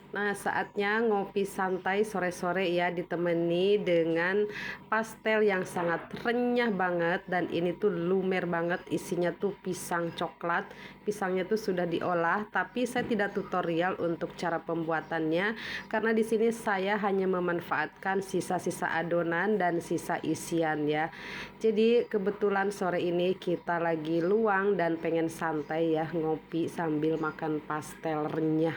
Nah, saatnya ngopi santai sore-sore ya, ditemani dengan pastel yang sangat renyah banget, dan ini tuh lumer banget, isinya tuh pisang coklat. Pisangnya tuh sudah diolah, tapi saya tidak tutorial untuk cara pembuatannya karena di sini saya hanya memanfaatkan sisa-sisa adonan dan sisa isian ya. Jadi kebetulan sore ini kita lagi luang dan pengen santai ya, ngopi sambil makan pastel renyah.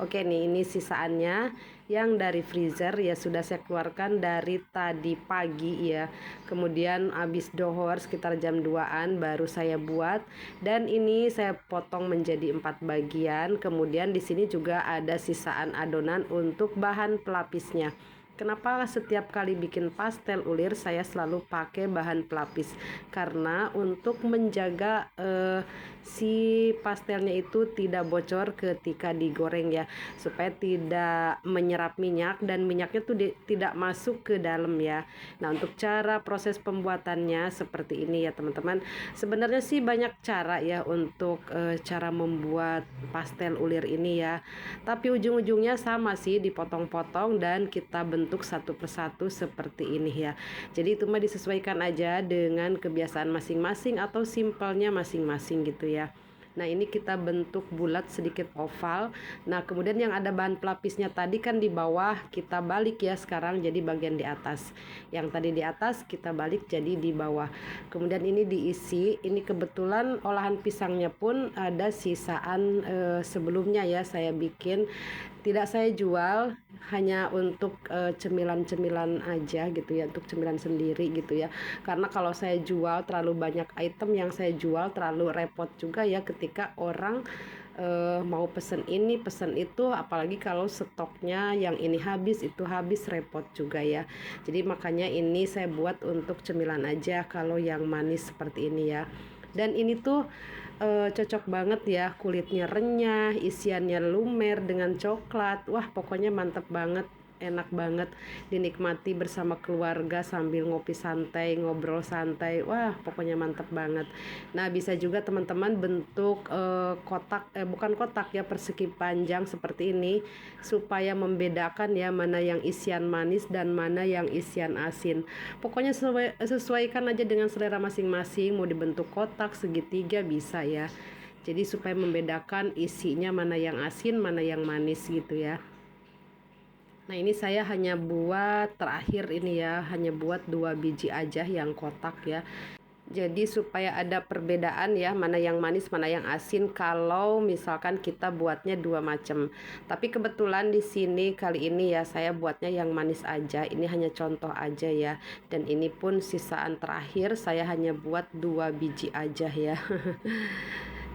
Oke nih, ini sisaannya yang dari freezer ya, sudah saya keluarkan dari tadi pagi ya. Kemudian habis dohor sekitar jam 2-an baru saya buat, dan ini saya potong menjadi 4 bagian. Kemudian di sini juga ada sisaan adonan untuk bahan pelapisnya. Kenapa setiap kali bikin pastel ulir saya selalu pakai bahan pelapis? Karena untuk menjaga si pastelnya itu tidak bocor ketika digoreng ya, supaya tidak menyerap minyak dan minyaknya tuh tidak masuk ke dalam ya. Nah, untuk cara proses pembuatannya seperti ini ya teman-teman. Sebenarnya sih banyak cara ya untuk cara membuat pastel ulir ini ya. Tapi ujung-ujungnya sama sih, dipotong-potong dan kita bentuk satu persatu seperti ini ya. Jadi itu mah disesuaikan aja dengan kebiasaan masing-masing atau simpelnya masing-masing gitu ya. Nah, ini kita bentuk bulat sedikit oval. Nah, kemudian yang ada bahan pelapisnya tadi kan di bawah, kita balik ya sekarang jadi bagian di atas. Yang tadi di atas kita balik jadi di bawah. Kemudian ini diisi. Ini kebetulan olahan pisangnya pun ada sisaan sebelumnya ya, saya bikin. Tidak saya jual, hanya untuk cemilan-cemilan aja gitu ya, untuk cemilan sendiri gitu ya. Karena kalau saya jual terlalu banyak item yang saya jual, terlalu repot juga ya ketika orang mau pesen ini pesen itu, apalagi kalau stoknya yang ini habis itu habis, repot juga ya. Jadi makanya ini saya buat untuk cemilan aja kalau yang manis seperti ini ya. Dan ini tuh cocok banget ya, kulitnya renyah, isiannya lumer dengan coklat. Wah, pokoknya mantep banget, enak banget dinikmati bersama keluarga sambil ngopi santai, ngobrol santai. Wah, pokoknya mantep banget. Nah, bisa juga teman-teman bentuk kotak, bukan kotak ya, persegi panjang seperti ini supaya membedakan ya mana yang isian manis dan mana yang isian asin. Pokoknya sesuaikan aja dengan selera masing-masing, mau dibentuk kotak, segitiga bisa ya. Jadi supaya membedakan isinya mana yang asin, mana yang manis gitu ya. Nah, ini saya hanya buat terakhir ini ya, hanya buat 2 biji aja yang kotak ya. Jadi supaya ada perbedaan ya, mana yang manis mana yang asin kalau misalkan kita buatnya dua macam. Tapi kebetulan di sini kali ini ya saya buatnya yang manis aja. Ini hanya contoh aja ya. Dan ini pun sisaan terakhir, saya hanya buat 2 biji aja ya.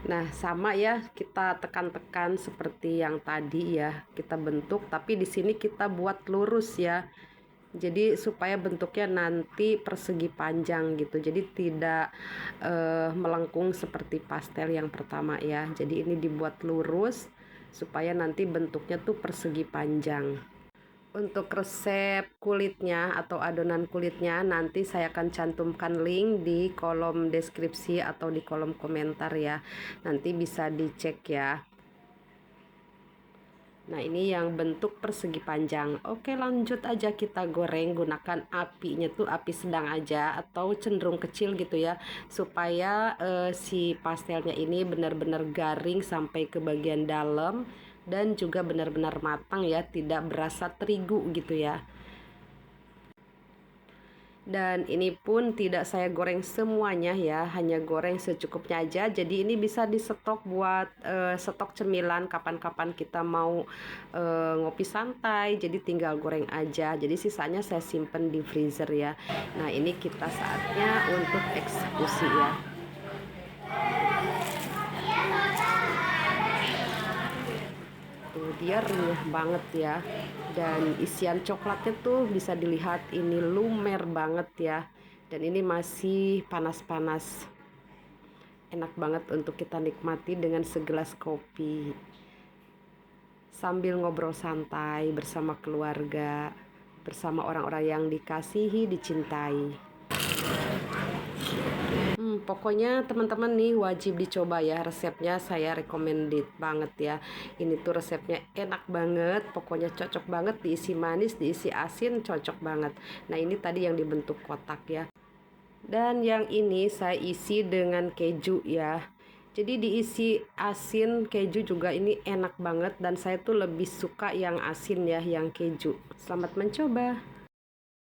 Nah, sama ya, kita tekan-tekan seperti yang tadi ya, kita bentuk, tapi di sini kita buat lurus ya. Jadi supaya bentuknya nanti persegi panjang gitu. Jadi tidak melengkung seperti pastel yang pertama ya. Jadi ini dibuat lurus supaya nanti bentuknya tuh persegi panjang. Untuk resep kulitnya atau adonan kulitnya nanti saya akan cantumkan link di kolom deskripsi atau di kolom komentar ya. Nanti bisa dicek ya. Nah, ini yang bentuk persegi panjang. Oke, lanjut aja kita goreng, gunakan apinya tuh api sedang aja atau cenderung kecil gitu ya, supaya si pastelnya ini benar-benar garing sampai ke bagian dalam dan juga benar-benar matang ya, tidak berasa terigu gitu ya. Dan ini pun tidak saya goreng semuanya ya, hanya goreng secukupnya aja. Jadi ini bisa di stok buat stok cemilan kapan-kapan kita mau ngopi santai, jadi tinggal goreng aja. Jadi sisanya saya simpen di freezer ya. Nah, ini kita saatnya untuk eksekusi ya. Tuh, dia renyah banget ya, dan isian coklatnya tuh bisa dilihat ini lumer banget ya, dan ini masih panas-panas. Enak banget untuk kita nikmati dengan segelas kopi sambil ngobrol santai bersama keluarga, bersama orang-orang yang dikasihi, dicintai. Pokoknya teman-teman nih wajib dicoba ya, resepnya saya recommended banget ya. Ini tuh resepnya enak banget, pokoknya cocok banget, diisi manis, diisi asin, cocok banget. Nah ini tadi yang dibentuk kotak ya. Dan yang ini saya isi dengan keju ya. Jadi diisi asin keju juga ini enak banget, dan saya tuh lebih suka yang asin ya, yang keju. Selamat mencoba.